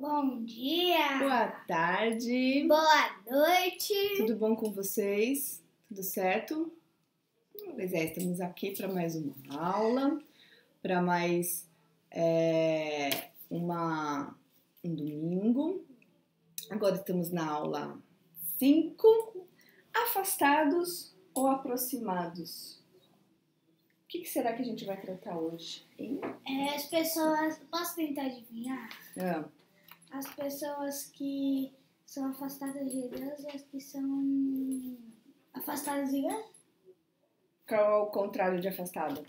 Bom dia! Boa tarde! Boa noite! Tudo bom com vocês? Tudo certo? Pois é, estamos aqui para mais uma aula, para mais um domingo. Agora estamos na aula 5, afastados ou aproximados? O que será que a gente vai tratar hoje, hein? As pessoas... Posso tentar adivinhar? As pessoas que são afastadas de Deus e as que são afastadas de Deus? Qual é o contrário de afastado?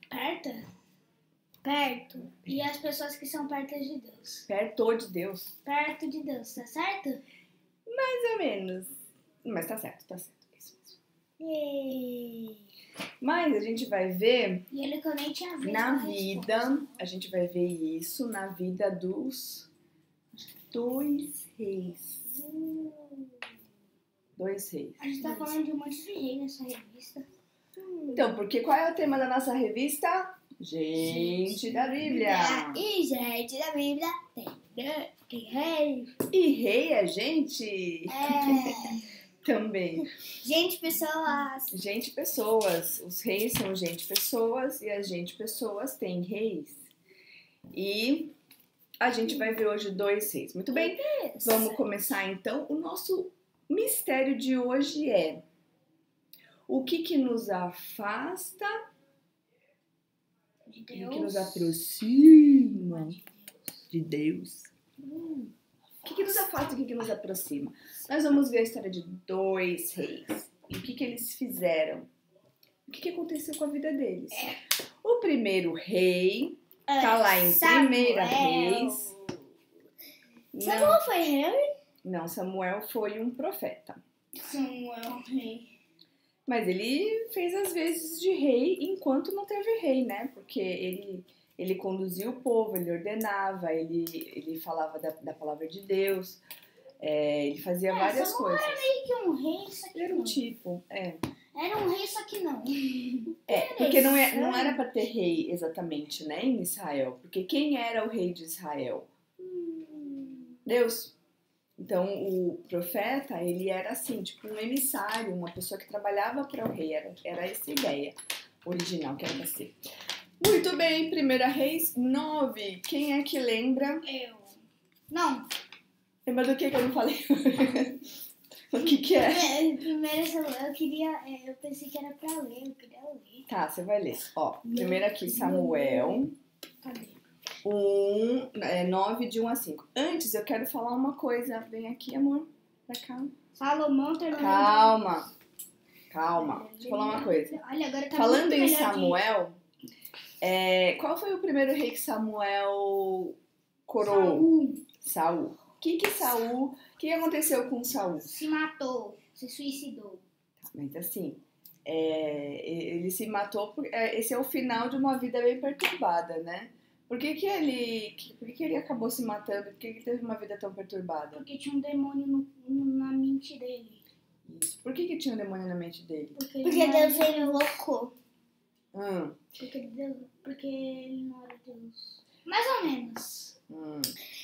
Perto. E as pessoas que são perto de Deus? Perto de Deus. Perto de Deus, tá certo? Mais ou menos. Mas tá certo, tá certo. Isso mesmo. E Mas a gente vai ver ele que eu nem tinha visto na a vida, resposta. a gente vai ver isso na vida dos dois reis. Dois reis. A gente tá falando de um monte de rei nessa revista. Então, porque qual é o tema da nossa revista? Gente da Bíblia. E gente da Bíblia tem rei. E rei é gente? Também. Gente, pessoas. Gente, pessoas. Os reis são gente, pessoas. E as gente, pessoas têm reis. E a gente vai ver hoje dois reis. Muito bem? Vamos começar então. O nosso mistério de hoje é: o que nos afasta De e o que Deus. nos aproxima de Deus? O que nos afasta e o que nos aproxima? Nós vamos ver a história de dois reis. E o que eles fizeram? O que aconteceu com a vida deles? O primeiro rei tá lá em Primeira Reis. Samuel foi rei? Não, Samuel foi um profeta. Samuel rei. Mas ele fez as vezes de rei enquanto não teve rei, né? Porque ele conduzia o povo, ele ordenava, ele falava da palavra de Deus, ele fazia várias Samuel coisas. era meio que um rei, só que Ele era um não. tipo, Era um rei, só que não. porque não era para ter rei exatamente, né, em Israel. Porque quem era o rei de Israel? Deus. Então, o profeta, ele era assim, tipo um emissário, uma pessoa que trabalhava para o rei. Era essa a ideia original que era para ser. Muito bem, Primeira Reis 9. Quem é que lembra? Eu. Não. Lembra do que eu não falei? O que é? Primeiro Samuel, eu pensei que era pra ler, eu queria ler. Tá, você vai ler. Ó, primeiro aqui, Samuel. Cadê? 9, de 1 a 5. Antes, eu quero falar uma coisa. Vem aqui, amor. Pra cá. Salomão terminou. Calma. Deixa eu falar uma coisa. Olha, agora tá Falando muito em melhor Samuel, qual foi o primeiro rei que Samuel coroou? Saul. O que aconteceu com Saul? Se matou, se suicidou. Mas assim, ele se matou porque esse é o final de uma vida bem perturbada, né? Por que ele acabou se matando? Por que ele teve uma vida tão perturbada? Porque tinha um demônio na mente dele. Isso. Por que tinha um demônio na mente dele? Porque Deus ele enloucou. Hum. Porque ele não era Deus. Mais ou menos. hum.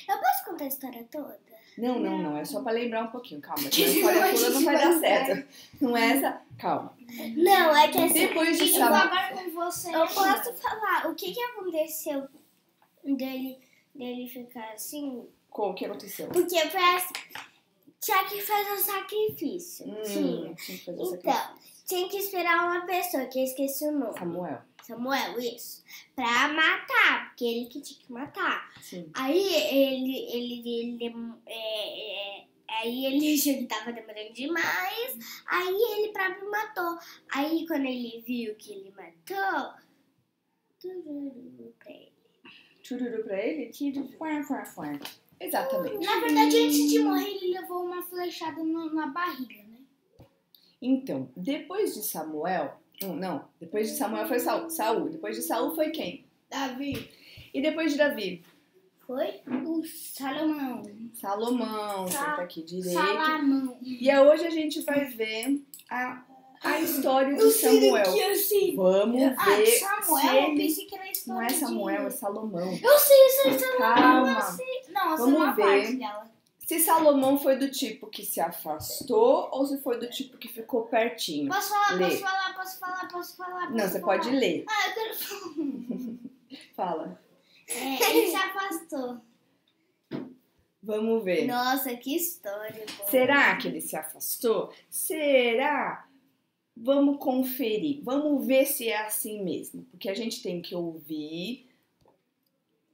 Eu posso contar a história toda? Não. É só pra lembrar um pouquinho. Calma. A história toda não vai dar certo. Não é essa? Calma. Não, é que assim, Depois de eu vou Samuel. agora com você. Eu posso falar o que aconteceu dele ficar assim? O que aconteceu? Porque foi assim, tinha que fazer um sacrifício. Tinha que fazer essa Então, tinha que esperar uma pessoa, que eu esqueci o nome. Samuel, isso. Pra matar, porque ele que tinha que matar. Sim. Aí aí ele achou que tava demorando demais. Aí ele próprio matou. Aí quando ele viu que ele matou, tururu pra ele. Chururu pra ele? Fuá. Exatamente. Na verdade, antes de morrer, ele levou uma flechada na barriga, né? Então, depois de Samuel... Não, depois de Samuel foi Saul. Depois de Saul foi quem? Davi. E depois de Davi? Foi o Salomão. Senta aqui direito. Salomão. E hoje a gente vai ver a história de Samuel. Vamos ver Samuel, eu pensei que era a história Não é Samuel, é Salomão. Eu sei, Salomão. Calma. Eu sei. Não, essa Vamos não é a parte ver dela. se Salomão foi do tipo que se afastou ou se foi do tipo que ficou pertinho. Posso falar, Lê. posso falar. Não, você pode ler. Ah, eu quero falar. Fala. Ele se afastou. Vamos ver. Nossa, que história boa. Será que ele se afastou? Será? Vamos conferir. Vamos ver se é assim mesmo. Porque a gente tem que ouvir,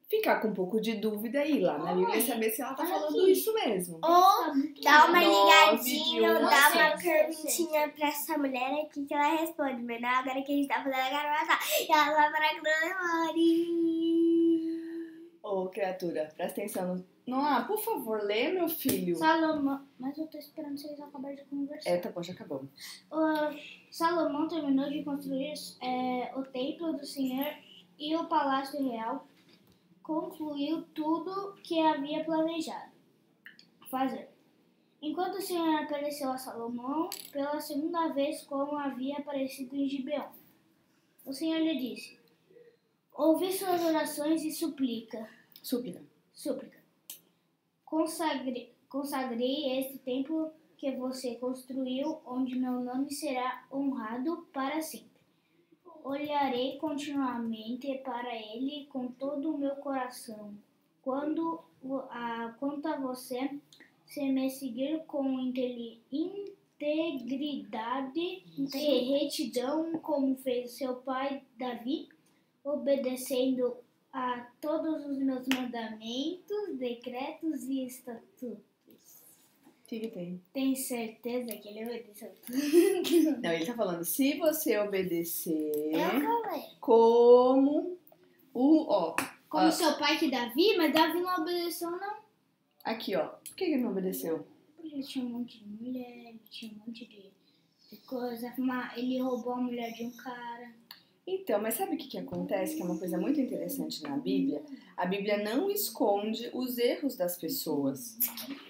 ficar com um pouco de dúvida e ir lá na Bíblia saber se ela tá olha falando aqui. isso mesmo. Ou dá uma 9 ligadinha, de ou 1 dá a uma 6. perguntinha pra essa mulher aqui que ela responde. Mas não, agora que a gente tá fazendo a gravata, e ela vai para a Ô, criatura, presta atenção. Noah, por favor, lê, meu filho. Salomão, mas eu tô esperando vocês acabarem de conversar. Tá bom, já acabamos. Salomão terminou de construir o templo do Senhor e o palácio real. Concluiu tudo que havia planejado fazer. Enquanto o Senhor apareceu a Salomão pela segunda vez, como havia aparecido em Gibeon. O Senhor lhe disse: ouvi suas orações e súplica. Consagrei este templo que você construiu, onde meu nome será honrado para sempre. Olharei continuamente para ele com todo o meu coração. Quanto a você, se me seguir com integridade e retidão, como fez seu pai Davi, obedecendo a todos os meus mandamentos, decretos e estatutos. O que tem? Tem certeza que ele obedeceu tudo? Não, ele tá falando, se você obedecer Eu falei. como Como seu pai que Davi, mas Davi não obedeceu, não. Aqui, ó. Por que ele não obedeceu? Porque ele tinha um monte de mulher, ele tinha um monte de coisa. Ele roubou a mulher de um cara. Então, mas sabe o que acontece? Que é uma coisa muito interessante na Bíblia. A Bíblia não esconde os erros das pessoas.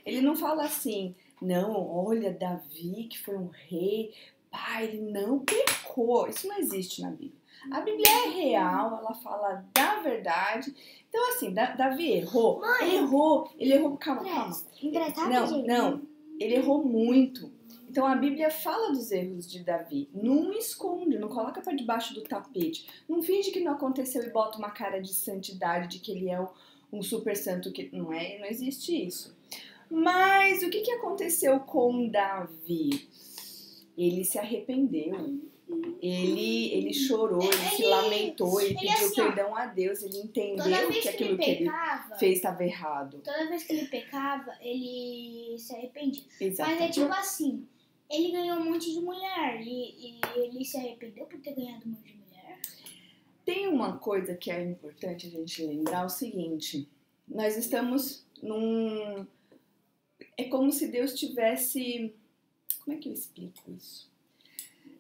Ele não fala assim, não, olha, Davi, que foi um rei, pai, ele não pecou. Isso não existe na Bíblia. A Bíblia é real, ela fala da verdade. Então, assim, Davi errou. Mãe, ele errou, calma. Não, ele errou muito. Então a Bíblia fala dos erros de Davi, não esconde, não coloca para debaixo do tapete, não finge que não aconteceu e bota uma cara de santidade, de que ele é um super santo, que não é, não existe isso. Mas o que aconteceu com Davi? Ele se arrependeu, ele chorou, ele se lamentou, ele pediu assim, perdão a Deus, ele entendeu que aquilo que ele fez estava errado. Toda vez que ele pecava, ele se arrependia. Exatamente. Mas é tipo assim, ele ganhou um monte de mulher e ele se arrependeu por ter ganhado um monte de mulher. Tem uma coisa que é importante a gente lembrar, o seguinte, nós estamos num... É como se Deus tivesse... Como é que eu explico isso?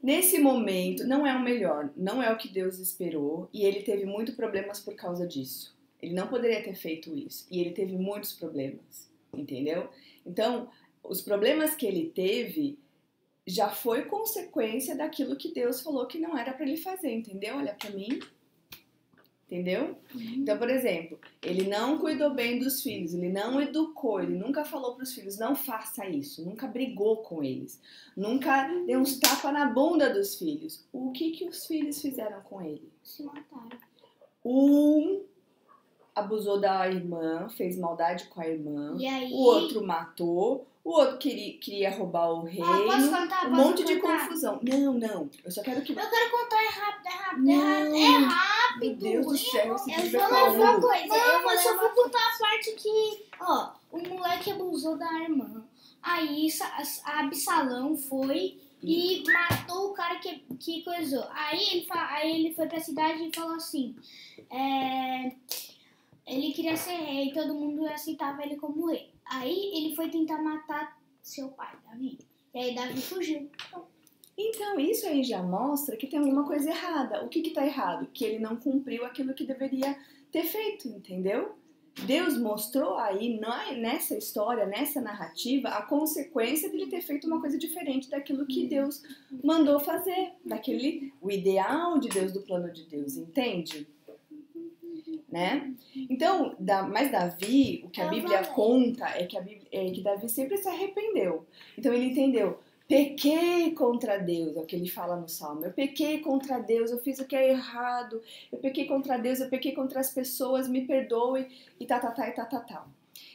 Nesse momento, não é o melhor, não é o que Deus esperou e ele teve muitos problemas por causa disso. Ele não poderia ter feito isso e ele teve muitos problemas, entendeu? Então, os problemas que ele teve já foi consequência daquilo que Deus falou que não era para ele fazer, entendeu? Olha para mim. Entendeu? Então, por exemplo, ele não cuidou bem dos filhos, ele não educou, ele nunca falou para os filhos, não faça isso, nunca brigou com eles, nunca deu uns tapas na bunda dos filhos. O que os filhos fizeram com ele? Se mataram. Um abusou da irmã, fez maldade com a irmã, E aí? O outro matou, o outro queria roubar o reino, posso contar? um monte de confusão. Não, eu só quero que... Eu quero contar, é rápido. Não. É rápido. Meu Deus do céu, esse Eu vídeo vou vai levar ficar coisa. longo. Eu só vou contar a parte que, o moleque abusou da irmã. Aí a Absalão foi e matou o cara que coisou. Aí ele foi pra cidade e falou assim, ele queria ser rei, todo mundo aceitava ele como rei. Aí ele foi tentar matar seu pai, Davi. E aí Davi fugiu. Então, isso aí já mostra que tem alguma coisa errada. O que tá errado? Que ele não cumpriu aquilo que deveria ter feito, entendeu? Deus mostrou aí, nessa história, nessa narrativa, a consequência dele ter feito uma coisa diferente daquilo que Deus mandou fazer. O ideal de Deus, do plano de Deus, entende? Né? Então, mas Davi, o que a Bíblia conta é que Davi sempre se arrependeu. Então ele entendeu, pequei contra Deus, é o que ele fala no Salmo. Eu pequei contra Deus, eu fiz o que é errado, eu pequei contra Deus, eu pequei contra as pessoas, me perdoe, e tá.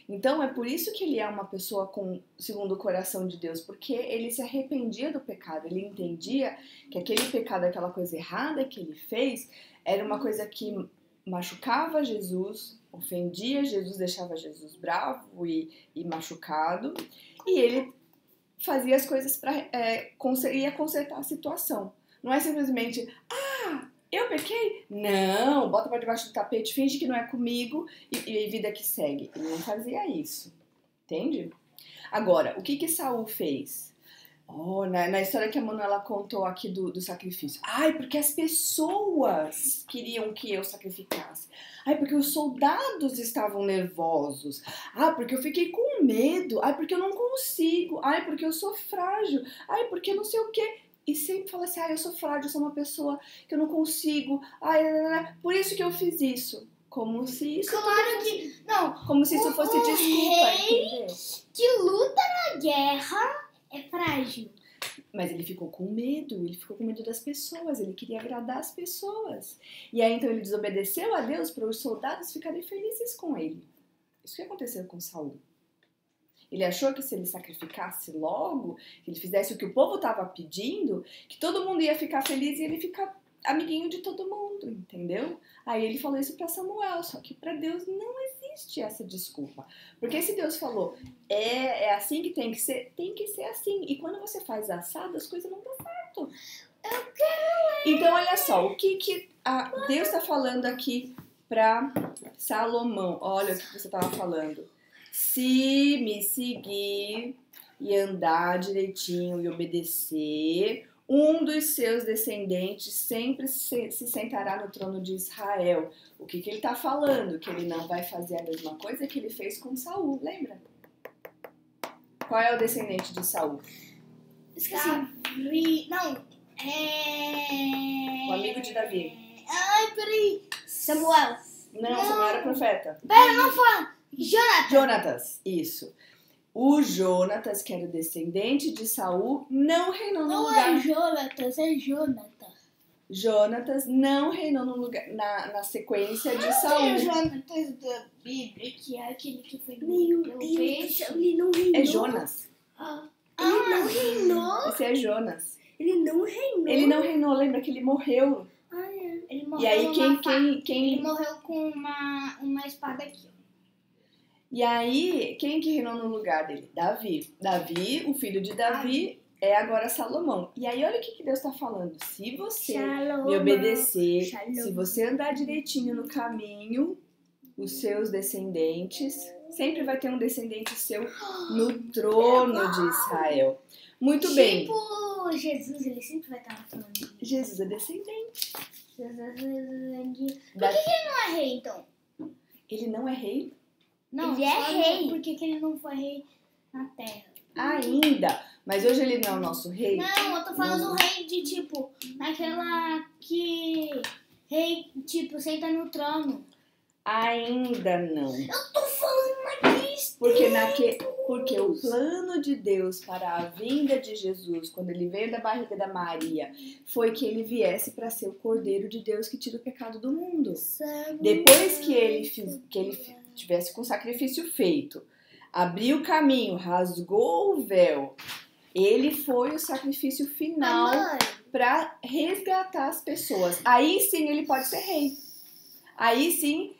Então é por isso que ele é uma pessoa segundo o coração de Deus, porque ele se arrependia do pecado, ele entendia que aquele pecado, aquela coisa errada que ele fez, era uma coisa que machucava Jesus, ofendia Jesus, deixava Jesus bravo e machucado, e ele fazia as coisas ia consertar a situação. Não é simplesmente, eu pequei? Não, bota pra debaixo do tapete, finge que não é comigo e vida que segue. Ele não fazia isso, entende? Agora, o que Saul fez? Na história que a Manuela contou aqui do sacrifício. Porque as pessoas queriam que eu sacrificasse. Porque os soldados estavam nervosos. Porque eu fiquei com medo. Porque eu não consigo. Porque eu sou frágil. Porque não sei o quê. E sempre fala assim, eu sou frágil, eu sou uma pessoa que eu não consigo. Por isso que eu fiz isso. Como se isso Como se isso fosse desculpa, entendeu? Que luta na guerra é frágil. Mas ele ficou com medo das pessoas, ele queria agradar as pessoas. E aí então ele desobedeceu a Deus para os soldados ficarem felizes com ele. Isso que aconteceu com Saul. Ele achou que se ele sacrificasse logo, que ele fizesse o que o povo estava pedindo, que todo mundo ia ficar feliz e ele ficar amiguinho de todo mundo, entendeu? Aí ele falou isso para Samuel, só que para Deus não existe essa desculpa. Porque se Deus falou, é assim que tem que ser assim. E quando você faz assado, as coisas não dão certo. Eu quero Então, olha só, o que Deus está falando aqui para Salomão? Olha o que você estava falando. Se me seguir e andar direitinho e obedecer, um dos seus descendentes sempre se sentará no trono de Israel. O que ele está falando? Que ele não vai fazer a mesma coisa que ele fez com Saul, lembra? Qual é o descendente de Saul? Esqueci. Não, O amigo de Davi. Peraí. Samuel. Não, Samuel era profeta. Pera, não fala. Jonatas, isso. O Jonatas, que era o descendente de Saul, não reinou no lugar. Não é Jonatas, é Jonathan. Jonatas não reinou no lugar, na sequência de Saul. É Jonatas da Bíblia, que é aquele que foi Meu Deus, ele não reinou. É Jonas. Ele não reinou. Esse é Jonas. Ele não reinou. Ele não reinou, lembra que ele morreu. Ele morreu E aí quem... Ele morreu com uma espada aqui, ó. E aí, quem que reinou no lugar dele? Davi. Davi, o filho de Davi, é agora Salomão. E aí, olha o que Deus está falando. Se você me obedecer, se você andar direitinho no caminho, os seus descendentes, sempre vai ter um descendente seu no trono de Israel. Muito bem. Tipo Jesus, ele sempre vai estar no trono. Jesus é descendente. Por que ele não é rei, então? Ele não é rei? Não, ele é rei. Por que ele não foi rei na terra? Ainda. Mas hoje ele não é o nosso rei? Não, eu tô falando rei de, tipo, naquela que... Rei, tipo, senta no trono. Ainda não. Eu tô falando mais Porque o plano de Deus para a vinda de Jesus, quando ele veio da barriga da Maria, foi que ele viesse para ser o Cordeiro de Deus que tira o pecado do mundo. Depois que ele tivesse com o sacrifício feito, abriu o caminho, rasgou o véu, ele foi o sacrifício final para resgatar as pessoas. Aí sim ele pode ser rei. Aí sim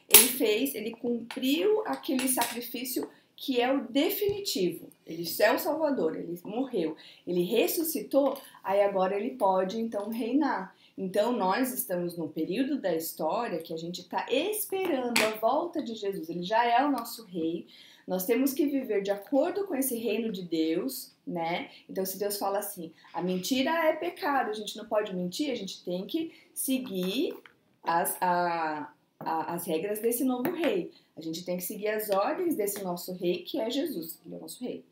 ele cumpriu aquele sacrifício que é o definitivo. Ele é o Salvador, ele morreu, ele ressuscitou, aí agora ele pode então reinar. Então nós estamos num período da história que a gente está esperando a volta de Jesus, ele já é o nosso rei, nós temos que viver de acordo com esse reino de Deus, né? Então se Deus fala assim, a mentira é pecado, a gente não pode mentir, a gente tem que seguir as regras desse novo rei. A gente tem que seguir as ordens desse nosso rei, que é Jesus, ele é o nosso rei.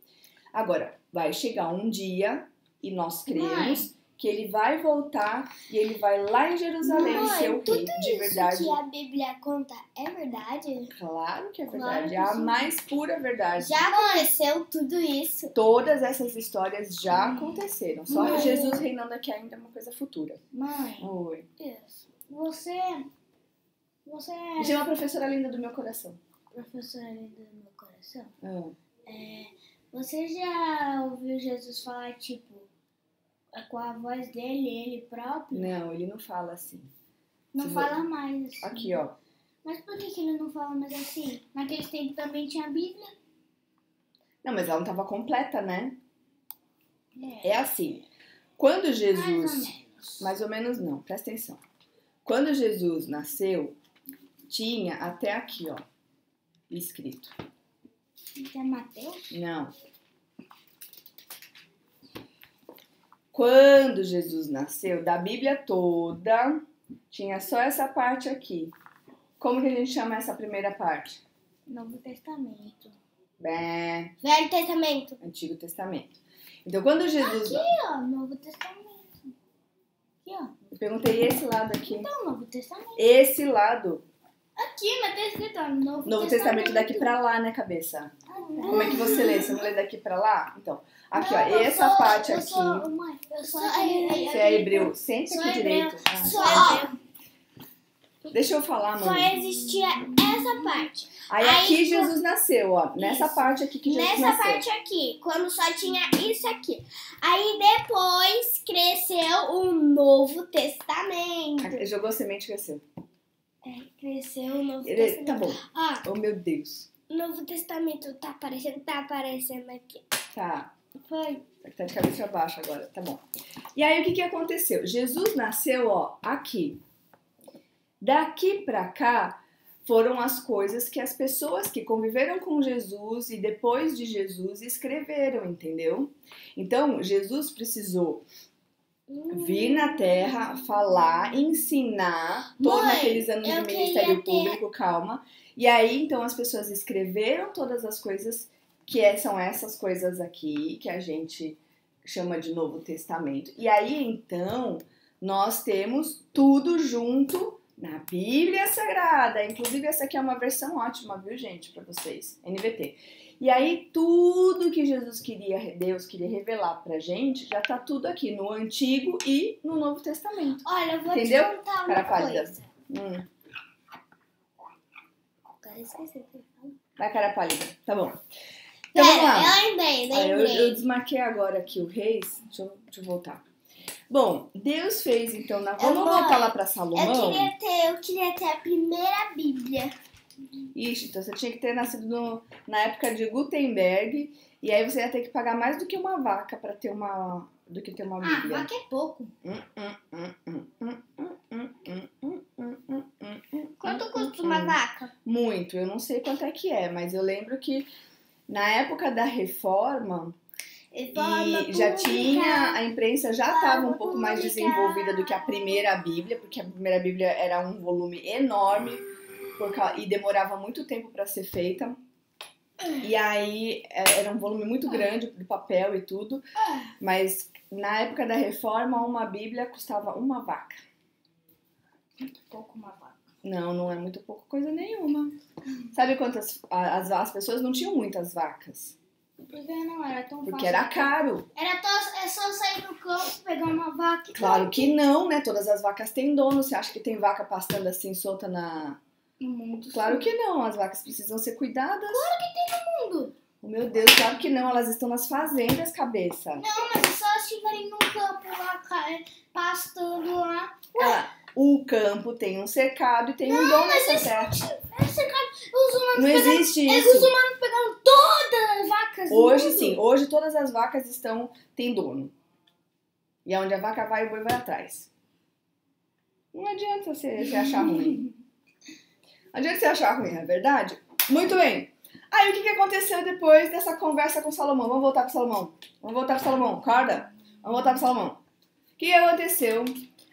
Agora, vai chegar um dia, e nós cremos que ele vai voltar e ele vai lá em Jerusalém Mãe, ser o rei de verdade. Isso que a Bíblia conta é verdade? Claro que é Claro verdade, que é a sim. mais pura verdade. Já aconteceu tudo isso? Todas essas histórias já aconteceram. Só Mãe. Jesus reinando aqui ainda é uma coisa futura. Mãe, Oi. isso. Você Me chama a professora linda do meu coração. professora linda do meu coração. Ah. Você já ouviu Jesus falar, tipo, com a voz dele, ele próprio? Não, ele não fala assim. Não Se fala mais assim. Aqui, ó. Mas por que ele não fala mais assim? Naquele tempo também tinha a Bíblia. Não, mas ela não estava completa, né? É, É assim. Quando Jesus... mais ou menos. Mais ou menos não, presta atenção. Quando Jesus nasceu, tinha até aqui, ó, escrito. É Mateus? Não. Quando Jesus nasceu, da Bíblia toda, tinha só essa parte aqui. Como que a gente chama essa primeira parte? Novo Testamento. Bem, Velho Testamento. Antigo Testamento. Então, quando Jesus... Aqui, ó, Novo Testamento. Aqui, ó. Eu perguntei esse lado aqui. Então, Novo Testamento. Esse lado. Aqui, mas tá escrito, ó, Novo Testamento daqui pra lá, né, cabeça? Como é que você lê? Você não lê daqui pra lá? Então, aqui, ó, essa parte aqui. Mãe, eu sou Você é hebreu? Senta Sou aqui hebreu. direito. Ah. Só, Deixa eu falar, só mãe. existia essa parte. Aí aqui Jesus nasceu, ó. Nessa Isso. parte aqui que Jesus Nessa nasceu. parte aqui, quando só tinha isso aqui. Aí depois cresceu o Novo Testamento. Aqui, jogou semente e cresceu. Cresceu o Novo Ele, Testamento. tá bom. Ah, Oh, meu Deus. o Novo Testamento tá aparecendo aqui. Tá. Foi. Tá de cabeça baixa agora. Tá bom. E aí, o que aconteceu? Jesus nasceu, ó, aqui. Daqui pra cá foram as coisas que as pessoas que conviveram com Jesus e depois de Jesus escreveram, entendeu? Então, Jesus precisou vir na Terra, falar, ensinar, todos Mãe, aqueles anos de eu ministério queria ter- público, calma. E aí, então, as pessoas escreveram todas as coisas que são essas coisas aqui, que a gente chama de Novo Testamento. E aí, então, nós temos tudo junto na Bíblia Sagrada. Inclusive, essa aqui é uma versão ótima, viu, gente, pra vocês, NVT. E aí, tudo que Deus queria revelar pra gente, já tá tudo aqui no Antigo e no Novo Testamento. Olha, eu vou Entendeu? te contar Cara uma pálida. coisa. Agora eu esqueci o que eu falei. Vai, cara pálida. Tá bom. Então, vamos lá. Eu lembrei. Eu desmarquei agora aqui o Reis. Deixa eu voltar. Bom, Deus fez, então... Vamos voltar lá pra Salomão? Eu queria ter a primeira Bíblia. Ixi, então você tinha que ter nascido na época de Gutenberg. E aí você ia ter que pagar mais do que uma vaca pra ter uma... do que ter uma Ah, Bíblia. vaca é pouco. Quanto custa uma vaca? Muito, eu não sei quanto é que é, mas eu lembro que na época da reforma e já tinha, a imprensa já estava um pouco mais desenvolvida do que a primeira Bíblia, porque a primeira Bíblia era um volume enorme e demorava muito tempo para ser feita. E aí era um volume muito grande do papel e tudo, mas na época da reforma uma Bíblia custava uma vaca. Muito pouco uma vaca. Não, não é muito pouco coisa nenhuma. Sabe quantas as pessoas não tinham muitas vacas? Porque não era tão Porque fácil. era caro. É só sair no campo, pegar uma vaca e Claro que não, né? Todas as vacas têm dono. Você acha que tem vaca pastando assim solta na... no mundo. Claro que não. As vacas precisam ser cuidadas. Claro que tem no mundo. Oh, meu Deus, claro que não. Elas estão nas fazendas, cabeça. Não, mas é só elas estiverem no campo lá, pastando lá. O campo tem um cercado e tem um dono nessa terra. Os humanos Não existe Os isso. humanos pegaram todas as vacas do Hoje mundo. sim, hoje todas as vacas têm dono. E aonde a vaca vai, o boi vai atrás. Não adianta você achar ruim. Não adianta você achar ruim, não é verdade? Muito bem. Aí o que aconteceu depois dessa conversa com Salomão? Vamos voltar para Salomão. Acorda. Vamos voltar para Salomão. O que aconteceu?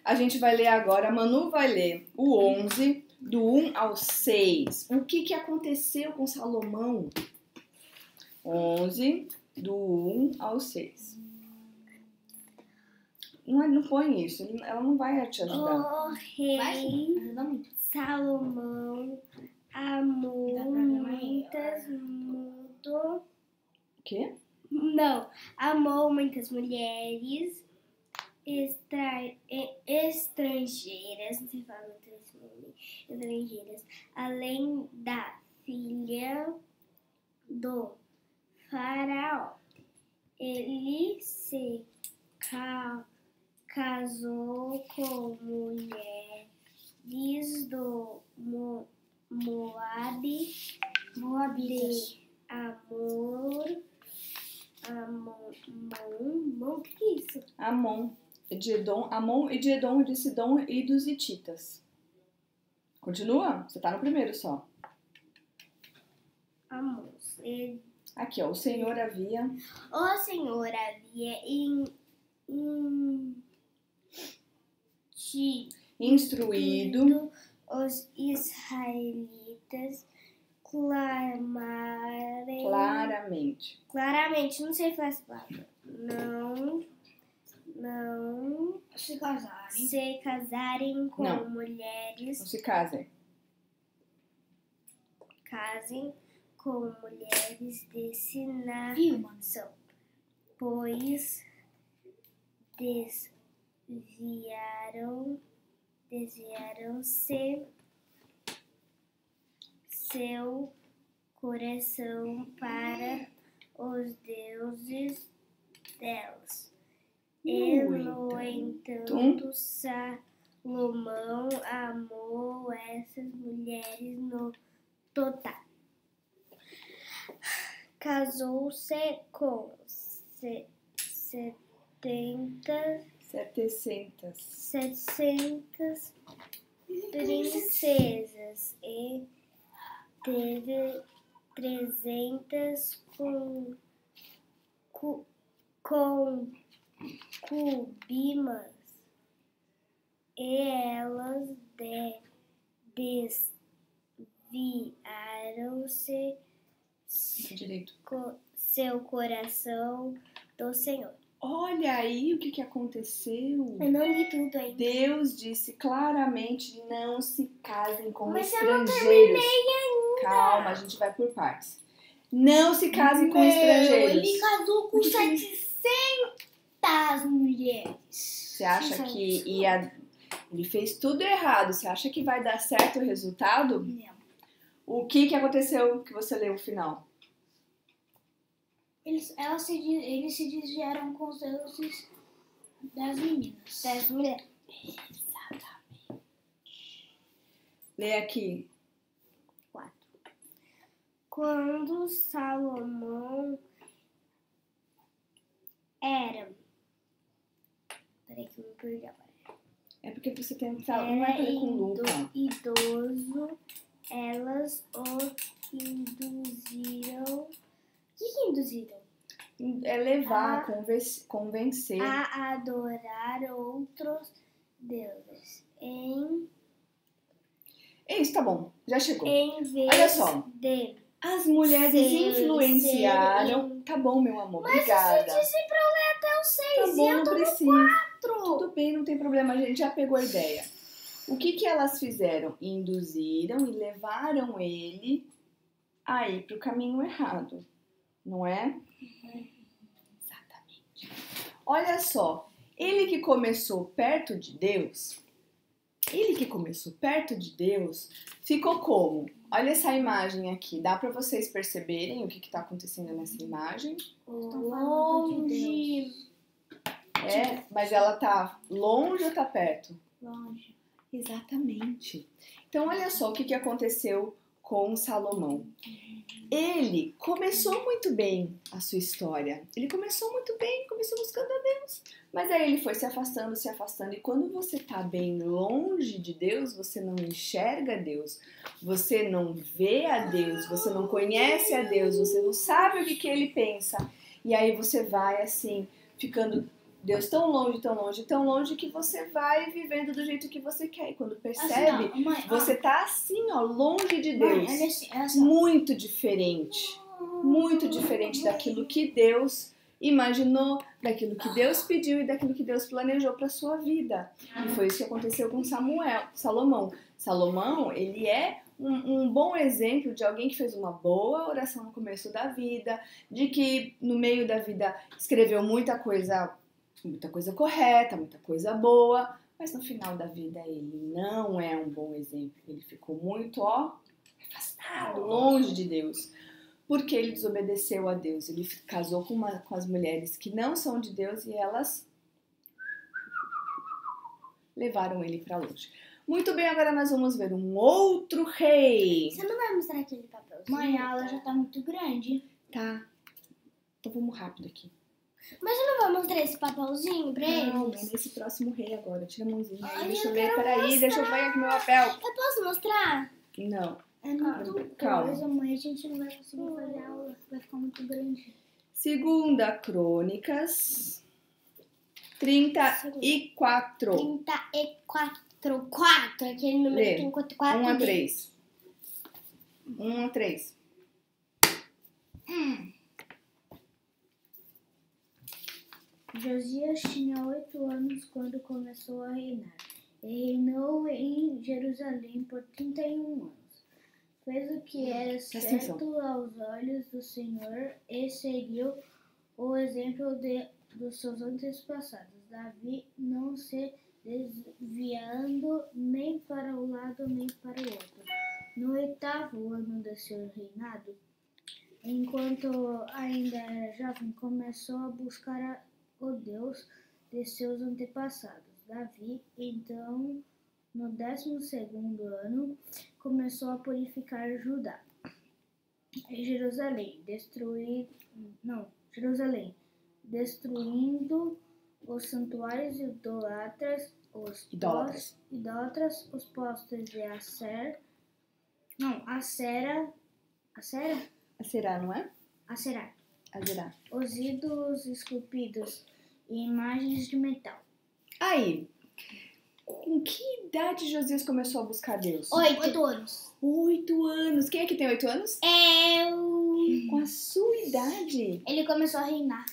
A gente vai ler agora, a Manu vai ler o 11, do 1 ao 6. O que aconteceu com Salomão? 11, do 1 ao 6. Não põe isso, ela não vai te ajudar. O rei Ajuda muito. Salomão amou O quê? amou muitas mulheres estrangeiras, não sei falar muito esse nome, estrangeiras, além da filha do faraó. Ele se casou com mulheres do Moabitas. O que é isso? Amon e de Edom, de Sidom e dos Hititas. Continua? Você tá no primeiro só. Amon. Aqui, ó. O Senhor havia instruído os israelitas claramente, não sei falar essa palavra, não Se casarem. se casarem com Não. mulheres, não se casem. casem com mulheres desse Viu, mano? nação, pois desviaram-se seu coração para os deuses delas. E, no entanto, Salomão amou essas mulheres no total. Casou-se com 700 princesas e teve 300 concubinas, e elas desviaram-se Direito. seu coração do Senhor. Olha aí o que aconteceu. Eu não li tudo ainda. Deus disse claramente: não se casem com Mas eu não estrangeiros. Calma, a gente vai por partes. Não se casem com estrangeiros. Ele casou com 700 mulheres. Você acha que ele fez tudo errado? Você acha que vai dar certo o resultado? Não. O que aconteceu que você leu o final? Eles se desviaram com os deuses das meninas. Das mulheres. Lê aqui. 4. Quando Salomão era... Peraí que eu me perdi agora. É porque você tem que falar. Não é pra ler com lupa. Idoso, elas o induziram... O que induziram? É levar, convencer. A adorar outros deuses. Isso, tá bom. Já chegou. Em vez Olha só. de... As mulheres influenciaram. Tá bom, meu amor. Obrigada. Mas você disse pra eu ler até o 6 Tá bom, e eu não tô precisa. no 4. Tudo bem, não tem problema. A gente já pegou a ideia. O que elas fizeram? Induziram e levaram ele a ir pro caminho errado. Não é? Exatamente. Olha só. Ele que começou perto de Deus, ficou como? Olha essa imagem aqui. Dá pra vocês perceberem o que tá acontecendo nessa imagem? Estão falando de Deus. É, mas ela tá longe ou tá perto? Longe. Exatamente. Então, olha só o que aconteceu com Salomão. Ele começou muito bem a sua história. Ele começou muito bem, começou buscando a Deus. Mas aí ele foi se afastando. E quando você tá bem longe de Deus, você não enxerga Deus. Você não vê a Deus. Você não conhece a Deus. Você não sabe o que ele pensa. E aí você vai assim, ficando... Deus tão longe que você vai vivendo do jeito que você quer. E quando percebe, Assim, ó, mãe, você tá assim, ó, longe de Deus. Mãe, olha assim. Muito diferente daquilo que Deus imaginou, daquilo que Deus pediu e daquilo que Deus planejou para sua vida. E foi isso que aconteceu com Salomão. Salomão, ele é um bom exemplo de alguém que fez uma boa oração no começo da vida, de que no meio da vida escreveu muita coisa correta, muita coisa boa, mas no final da vida ele não é um bom exemplo. Ele ficou muito, afastado, longe de Deus, porque ele desobedeceu a Deus. Ele casou com as mulheres que não são de Deus e elas levaram ele para longe. Muito bem, agora nós vamos ver um outro rei. Você não vai mostrar aquele papelzinho? Mãe, a aula já tá muito grande. Tá, então vamos rápido aqui. Mas você não vai mostrar esse papelzinho pra Não, eles? é nesse próximo rei agora. Tira a mãozinha. Ai, Deixa eu eu ver, quero peraí, deixa eu ver aqui meu papel. Eu posso mostrar? Não, É muito calma. coisa, mãe. A gente não vai conseguir fazer a aula. Vai ficar muito grande. Segunda Crônicas 34. 34. 4, aquele número Lê. que tem 4 1 a dedos. 3. 1 a 3. Josias tinha 8 anos quando começou a reinar. E reinou em Jerusalém por 31 anos. Fez o que era certo aos olhos do Senhor e seguiu o exemplo dos seus antepassados. Davi não se desviando nem para um lado nem para o outro. No 8º ano de seu reinado, enquanto ainda era jovem, começou a buscar o Deus de seus antepassados. Davi, então, no 12º ano, começou a purificar Judá e Jerusalém, destruindo os santuários idólatras, os postos de Acerá, não é? Acerá, Azerá. os ídolos esculpidos e imagens de metal. Aí, com que idade Josias começou a buscar Deus? 8 anos. 8 anos. Quem é que tem 8 anos? Eu... Com a sua idade. Ele começou a reinar.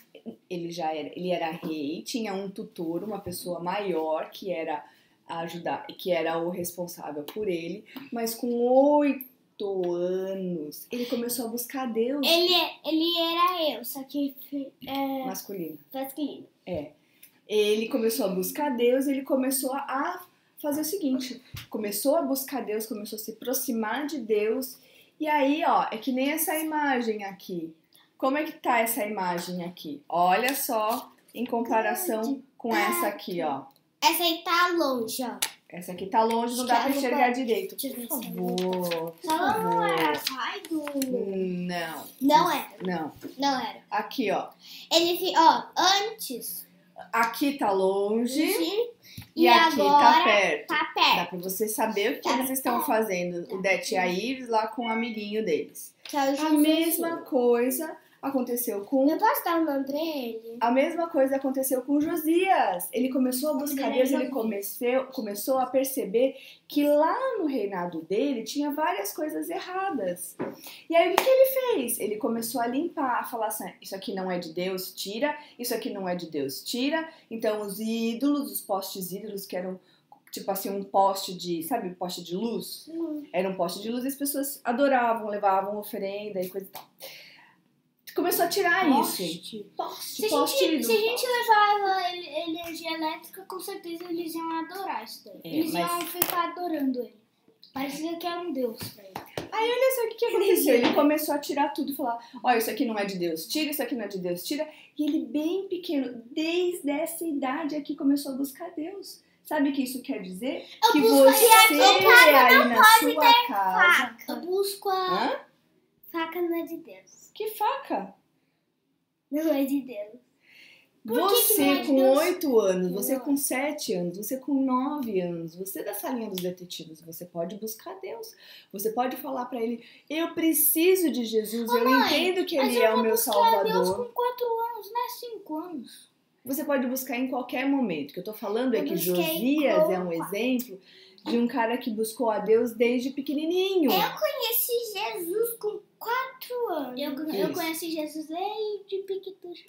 Ele era rei, tinha um tutor, uma pessoa maior que era o responsável por ele, mas com 8 anos ele começou a buscar Deus. Ele era eu, só que Masculino. masculino. Ele começou a buscar Deus, ele começou a fazer o seguinte, começou a buscar Deus, começou a se aproximar de Deus, e aí, é que nem essa imagem aqui. Como é que tá essa imagem aqui? Olha só, em comparação com essa aqui, ó. Essa aí tá longe, ó. Essa aqui tá longe, não dá pra enxergar direito. Deixa eu ver Por se favor, Salomão era pai do... Não. Não era. Não. Era. Aqui, ó. Ele, antes... Aqui tá longe E aqui agora tá perto. tá Dá perto. pra você saber o que eles estão fazendo. O Det e a Ives lá com o amiguinho deles. Que é o A mesma coisa aconteceu com... Eu posso dar o nome pra ele? A mesma coisa aconteceu com Josias. Ele começou a buscar Deus, ele começou a perceber que lá no reinado dele tinha várias coisas erradas. E aí o que ele fez? Ele começou a limpar, a falar assim, isso aqui não é de Deus, tira. Isso aqui não é de Deus, tira. Então os ídolos, os postes ídolos que eram tipo assim um poste de, sabe, um poste de luz? Era um poste de luz e as pessoas adoravam, levavam oferenda e coisa e tal. Começou a tirar isso. Se a gente levava energia elétrica, com certeza eles iam adorar isso daí. Eles iam ficar adorando ele. Parecia que era um deus pra ele. Aí olha só o que aconteceu. Ele começou a tirar tudo e falar, olha, isso aqui não é de Deus, tira, isso aqui não é de Deus, tira. E ele bem pequeno, desde essa idade aqui, começou a buscar Deus. Sabe o que isso quer dizer? Que você aí na sua casa... Eu busco a... Faca não é de Deus. Que faca? Não é de Deus. Você com 8 anos, você com 7 anos, você com 9 anos, você da salinha dos detetives, você pode buscar Deus. Você pode falar pra ele, eu preciso de Jesus, eu entendo que ele é o meu Salvador. Deus com 4 anos, não é 5 anos. Você pode buscar em qualquer momento. O que eu tô falando é que Josias é um exemplo de um cara que buscou a Deus desde pequenininho. Eu conheci Jesus com 4 anos. Eu conheci Jesus desde piquetucho.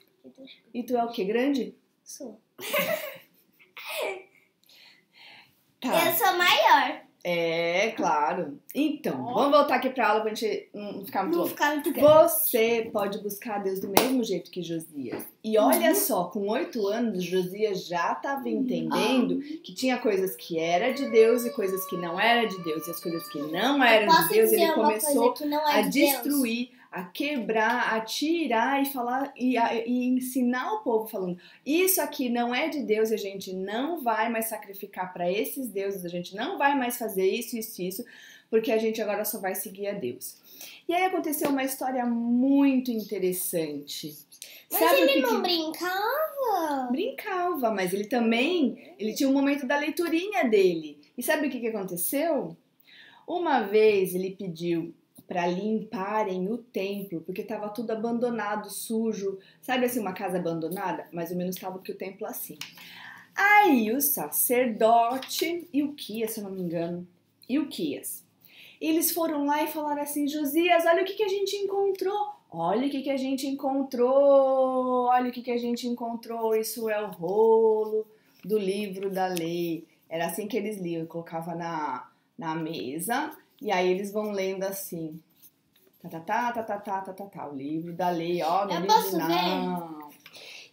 tu é o quê? Grande? Sou. Tá. Eu sou maior. É, claro. Então, vamos voltar aqui pra aula pra gente não ficar muito Não longo. ficar muito grande. Você pode buscar Deus do mesmo jeito que Josias. E olha só, com 8 anos, Josias já estava entendendo que tinha coisas que era de Deus e coisas que não era de Deus. E as coisas que não eram de Posso Deus, dizer ele uma começou coisa que não é a de Deus? destruir, a quebrar, a tirar e falar e ensinar o povo falando: isso aqui não é de Deus, a gente não vai mais sacrificar para esses deuses, a gente não vai mais fazer isso, porque a gente agora só vai seguir a Deus. E aí aconteceu uma história muito interessante. Mas Sabe ele o que não que... brincava? Brincava, mas ele também, ele tinha um momento da leiturinha dele. E sabe o que que aconteceu? Uma vez ele pediu para limparem o templo, porque estava tudo abandonado, sujo. Sabe assim, uma casa abandonada? Mais ou menos estava que o templo assim. Aí o sacerdote e o Quias, se eu não me engano, eles foram lá e falaram assim: Josias, olha o que a gente encontrou. Olha o que a gente encontrou. Olha o que a gente encontrou. Isso é o rolo do livro da lei. Era assim que eles liam, colocava na mesa. E aí eles vão lendo assim, o livro da lei, ó, no Eu original. posso ver?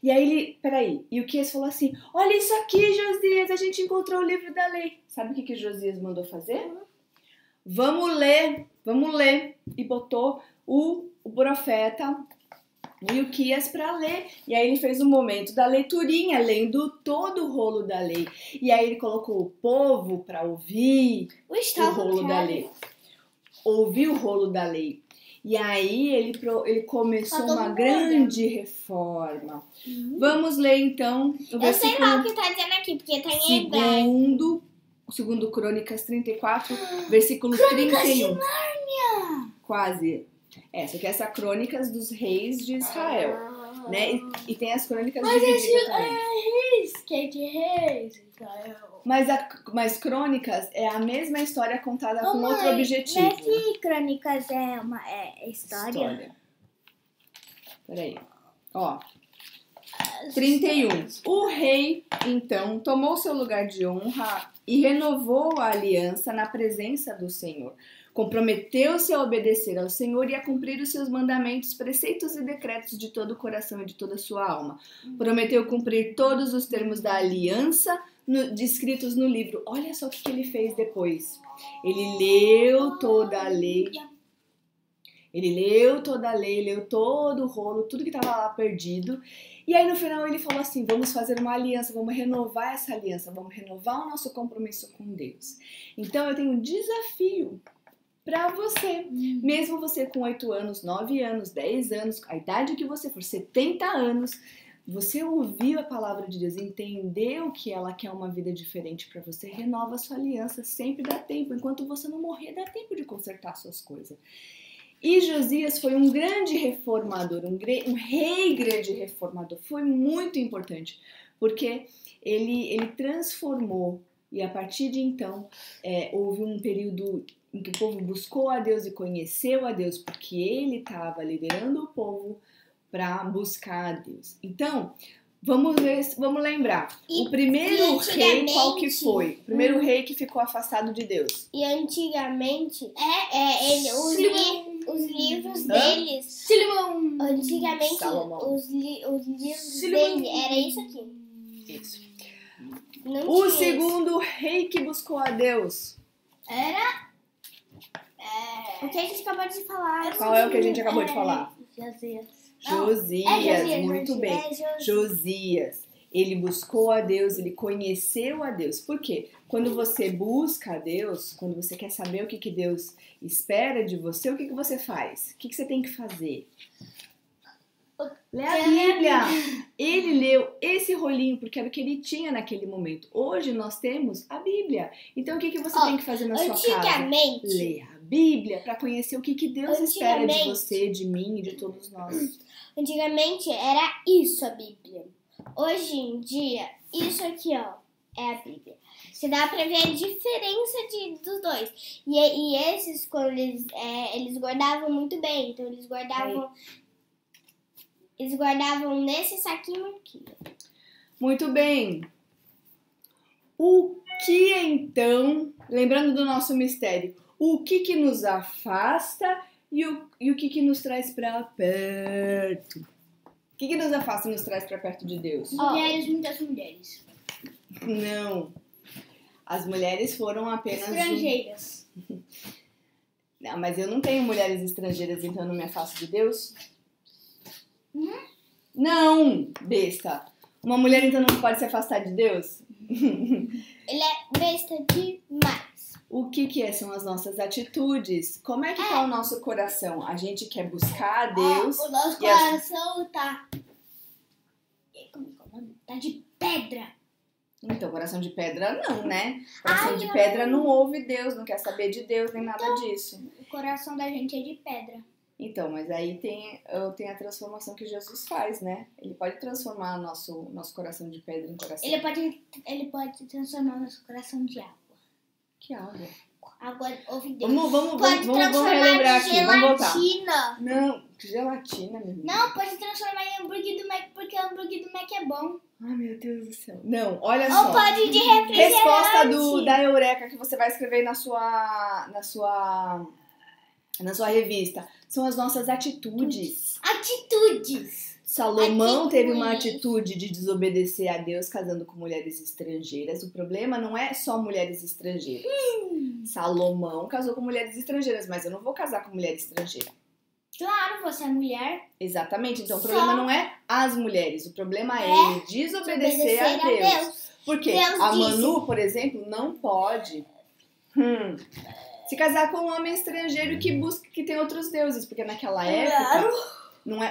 E aí ele, peraí, e o Quias falou assim: olha isso aqui, Josias, a gente encontrou o livro da lei. Sabe o que Josias mandou fazer? Vamos ler. E botou o profeta e o Quias para ler. E aí ele fez um momento da leiturinha, lendo todo o rolo da lei. E aí ele colocou o povo para ouvir o rolo da lei. Ouvir o rolo da lei. E aí ele começou uma grande reforma. Vamos ler então o versículo... Eu sei lá o que tá dizendo aqui, porque tá em hebraico. Segundo Crônicas 34, versículo 31. Quase. Só que essa Crônicas dos Reis de Israel, né? E tem as Crônicas divididas também. Reis, que é de Reis, Israel. Mas Crônicas é a mesma história contada com outro objetivo. Mas que Crônicas é uma história? Peraí. Ó. 31. O rei, então, tomou seu lugar de honra e renovou a aliança na presença do Senhor. Comprometeu-se a obedecer ao Senhor e a cumprir os seus mandamentos, preceitos e decretos de todo o coração e de toda a sua alma. Prometeu cumprir todos os termos da aliança descritos no livro. Olha só o que ele fez depois. Ele leu toda a lei. Leu todo o rolo, tudo que estava lá perdido. E aí no final ele falou assim: vamos fazer uma aliança, vamos renovar essa aliança, vamos renovar o nosso compromisso com Deus. Então eu tenho um desafio para você, mesmo você com 8 anos, 9 anos, 10 anos, a idade que você for, 70 anos, você ouviu a palavra de Deus, entendeu que ela quer uma vida diferente para você, renova a sua aliança, sempre dá tempo, enquanto você não morrer, dá tempo de consertar suas coisas. E Josias foi um grande reformador, um rei grande reformador. Foi muito importante, porque ele transformou, e a partir de então, houve um período em que o povo buscou a Deus e conheceu a Deus, porque ele estava liderando o povo para buscar a Deus. Então, vamos lembrar. O primeiro rei, qual que foi? O primeiro rei que ficou afastado de Deus. E antigamente, os livros deles... Antigamente, Salomão. os livros dele era isso aqui. Isso. Não O tinha segundo rei que buscou a Deus. Era... O que a gente acabou de falar. Qual é o que a gente acabou de falar? Josias, muito bem. Josias. Ele buscou a Deus, ele conheceu a Deus. Por quê? Quando você busca a Deus, quando você quer saber o que Deus espera de você, o que você faz? O que você tem que fazer? Lê a Bíblia. Ele leu esse rolinho porque era o que ele tinha naquele momento. Hoje nós temos a Bíblia. Então o que você tem que fazer na sua casa? Ler a Bíblia para conhecer o que Deus espera de você, de mim e de todos nós. Antigamente era isso a Bíblia. Hoje em dia, isso aqui, ó, é a Bíblia. Você dá pra ver a diferença dos dois. E esses, quando eles guardavam muito bem. Então, eles guardavam... Eles guardavam nesse saquinho aqui. Muito bem. O que então, lembrando do nosso mistério, o que nos afasta e o que nos traz para perto? O que nos afasta e nos traz para perto de Deus? Mulheres, muitas mulheres. Não. As mulheres foram apenas... Estrangeiras. Não, mas eu não tenho mulheres estrangeiras, então eu não me afasto de Deus? Não, besta. Uma mulher então não pode se afastar de Deus? Ele é besta demais. O que são as nossas atitudes? Como é que tá o nosso coração? A gente quer buscar a Deus. O nosso e as- coração tá... Como é que é o nome? Tá de pedra. Então, coração de pedra não, né? Coração de pedra não ouve Deus, não quer saber de Deus, nem nada disso. O coração da gente é de pedra. Então, mas aí tem a transformação que Jesus faz, né? Ele pode transformar nosso coração de pedra em coração. Ele pode transformar o nosso coração de água. Que água? Água ouve Deus. Vamos Pode relembrar relembrar transformar aqui, em vamos voltar. gelatina. Não, gelatina, meu irmão. Não, pode transformar em hambúrguer do Mac, porque o hambúrguer do Mac é bom. Ai, meu Deus do céu. Não, olha Ou só. pode de refrigerante. Resposta da Eureka que você vai escrever na sua revista. São as nossas atitudes. Atitudes. Salomão teve uma atitude de desobedecer a Deus casando com mulheres estrangeiras. O problema não é só mulheres estrangeiras. Salomão casou com mulheres estrangeiras, mas eu não vou casar com mulher estrangeira. Claro, você é mulher. Exatamente. Então o Só- problema não é as mulheres. O problema é ele desobedecer a Deus. Porque Deus a disse. Manu, por exemplo, não pode se casar com um homem estrangeiro que tem outros deuses. Porque naquela época...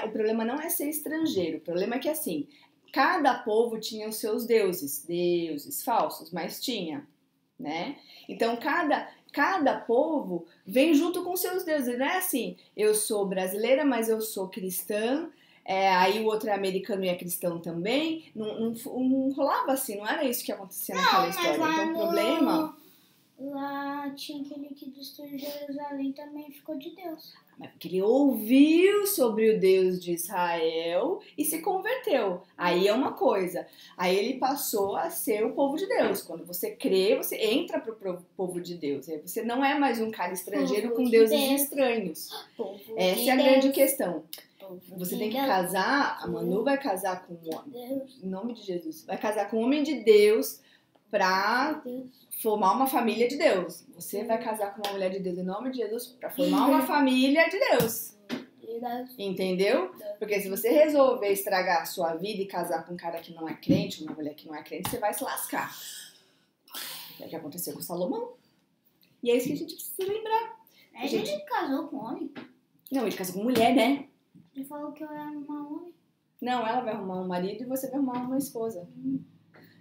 o problema não é ser estrangeiro, o problema é que assim, cada povo tinha os seus deuses falsos, mas tinha, né? Então cada povo vem junto com seus deuses, não é assim, eu sou brasileira, mas eu sou cristã, aí o outro é americano e é cristão também, não rolava assim, não era isso que acontecia naquela história. Então o problema... Lá tinha aquele que destruiu Jerusalém também ficou de Deus. Mas porque ele ouviu sobre o Deus de Israel e se converteu. Aí é uma coisa. Aí ele passou a ser o povo de Deus. Quando você crê, você entra pro povo de Deus. Aí você não é mais um cara estrangeiro Povo com de deuses Deus. estranhos. Povo Essa de é a Deus. grande questão. Povo Você de tem que Deus. casar, a Manu vai casar com um homem, Deus. em nome de Jesus, vai casar com um homem de Deus pra Deus. formar uma família de Deus. Você vai casar com uma mulher de Deus em nome de Jesus pra formar uma família de Deus. Entendeu? Porque se você resolver estragar a sua vida e casar com um cara que não é crente, uma mulher que não é crente, você vai se lascar. É o que aconteceu com Salomão. E é isso que a gente precisa lembrar. A gente casou com homem. Não, ele casou com mulher, né? Ele falou que eu era uma homem. Não, ela vai arrumar um marido e você vai arrumar uma esposa.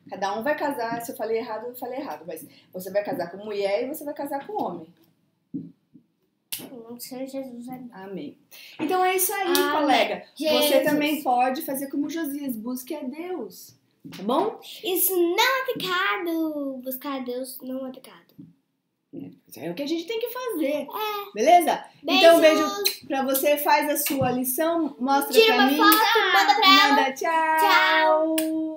Cada um vai casar, se eu falei errado, eu falei errado. Mas você vai casar com mulher e você vai casar com homem. Não sei, Jesus é bom. Amém. Então é isso aí, Amém. colega. Você Jesus. também pode fazer como Josias, busque a Deus. Tá bom? Isso não é pecado. Buscar a Deus não é pecado. É o que a gente tem que fazer. Beleza? Então, beijo pra você. Faz a sua lição. Mostra Tira pra uma mim. foto, manda pra ela. Manda, tchau. Tchau.